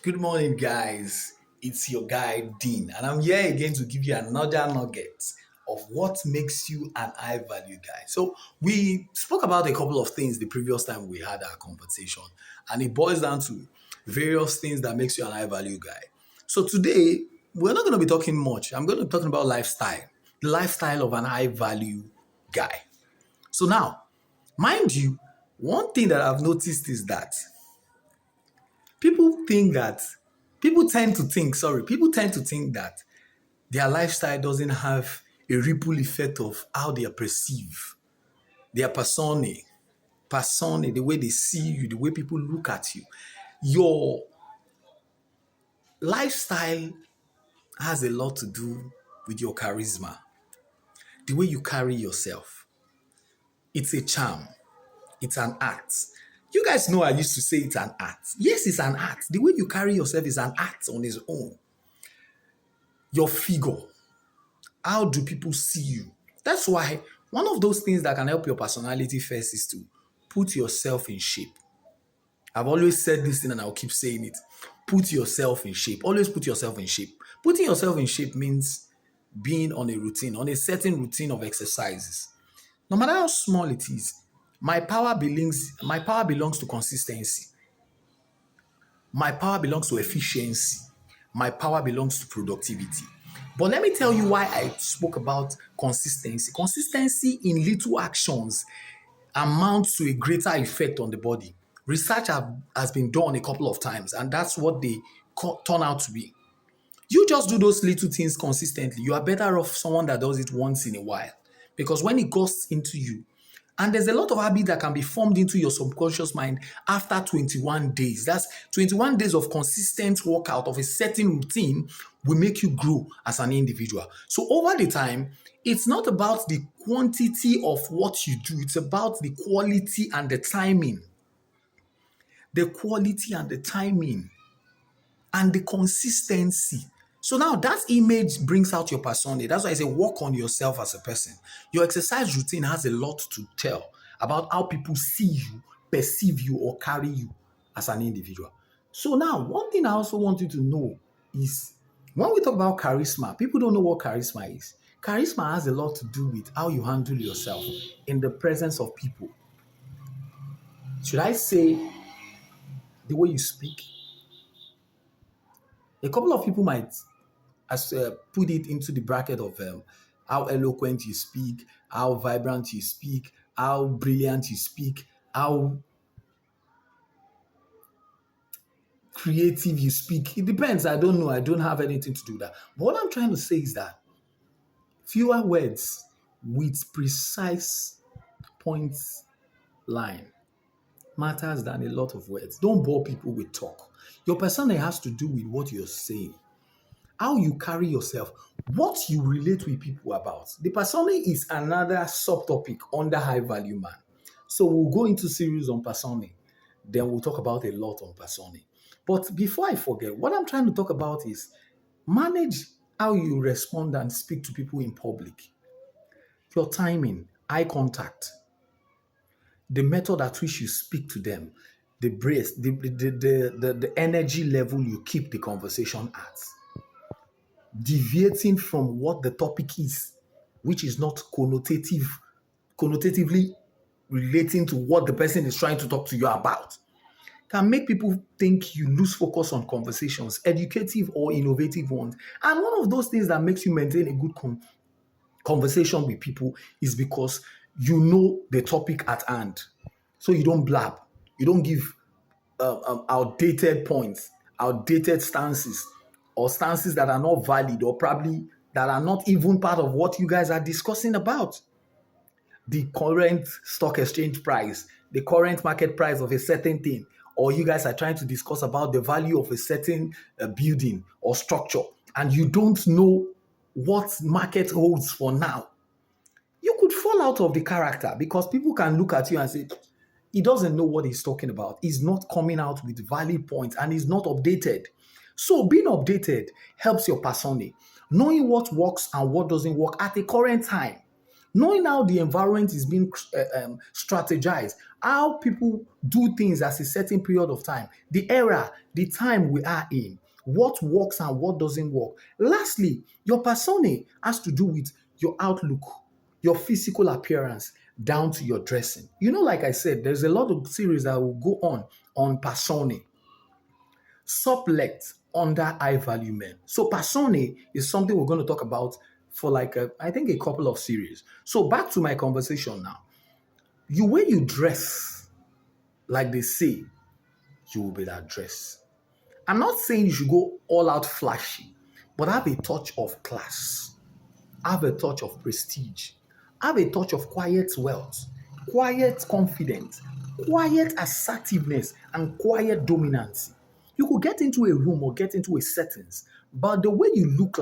Good morning, guys. It's your guy, Dean, and I'm here again to give you another nugget of what makes you an high value guy. So, we spoke about a couple of things the previous time we had our conversation, and it boils down to various things that makes you an high value guy. So, today, we're not going to be talking much. I'm going to be talking about lifestyle, the lifestyle of an high value guy. So, now, mind you, one thing that I've noticed is that people think that people tend to think that their lifestyle doesn't have a ripple effect of how they are perceived, their persona, the way they see you, the way people look at you. Your lifestyle has a lot to do with your charisma, the way you carry yourself. It's a charm, it's an art. You guys know I used to say it's an art. Yes, it's an art. The way you carry yourself is an art on its own. Your figure, how do people see you? That's why one of those things that can help your personality first is to put yourself in shape. I've always said this thing and I'll keep saying it. Put yourself in shape. Always put yourself in shape. Putting yourself in shape means being on a routine, on a certain routine of exercises. No matter how small it is, my power belongs to consistency. My power belongs to efficiency. My power belongs to productivity. But let me tell you why I spoke about consistency. Consistency in little actions amounts to a greater effect on the body. Has been done a couple of times, and that's what they turn out to be. You just do those little things consistently. You are better off someone that does it once in a while. Because when it goes into you, and there's a lot of habit that can be formed into your subconscious mind after 21 days. That's 21 days of consistent workout of a certain routine will make you grow as an individual. So over the time, it's not about the quantity of what you do, it's about the quality and the timing. The quality and the timing and the consistency. So now that image brings out your persona. That's why I say work on yourself as a person. Your exercise routine has a lot to tell about how people see you, perceive you, or carry you as an individual. So now, one thing I also want you to know is when we talk about charisma, people don't know what charisma is. Charisma has a lot to do with how you handle yourself in the presence of people. Should I say the way you speak? A couple of people might put it into the bracket of how eloquent you speak, how vibrant you speak, how brilliant you speak, how creative you speak. It depends. I don't know. I don't have anything to do with that. But what I'm trying to say is that fewer words with precise points line matters than a lot of words. Don't bore people with talk. Your persona has to do with what you're saying, how you carry yourself, what you relate with people about. The persona is another subtopic under high value man. So we'll go into series on persona, then we'll talk about a lot on persona. But before I forget, what I'm trying to talk about is manage how you respond and speak to people in public. Your timing, eye contact, the method at which you speak to them, the brace, the energy level you keep the conversation at, deviating from what the topic is, which is not connotatively relating to what the person is trying to talk to you about, can make people think you lose focus on conversations, educative or innovative ones. And one of those things that makes you maintain a good conversation with people is because you know the topic at hand. So you don't blab, you don't give outdated points, outdated stances, or stances that are not valid or probably that are not even part of what you guys are discussing about. The current stock exchange price, the current market price of a certain thing, or you guys are trying to discuss about the value of a certain building or structure, and you don't know what market holds for now. You could fall out of the character because people can look at you and say, he doesn't know what he's talking about. He's not coming out with valid points and he's not updated. So being updated helps your persona. Knowing what works and what doesn't work at the current time Knowing how the environment is being strategized, how people do things at a certain period of time, the era, the time we are in, what works and what doesn't work. Lastly, your persona has to do with your outlook, your physical appearance, down to your dressing. Like I said, there's a lot of series that will go on persona. Sublet under high value men. So persona is something we're going to talk about for like I think a couple of series. So back to my conversation now. You When you dress, like they say, you will be that dress. I'm not saying you should go all out flashy, but have a touch of class, have a touch of prestige, have a touch of quiet wealth, quiet confidence, quiet assertiveness, and quiet dominance. You could get into a room or get into a settings, but the way you look like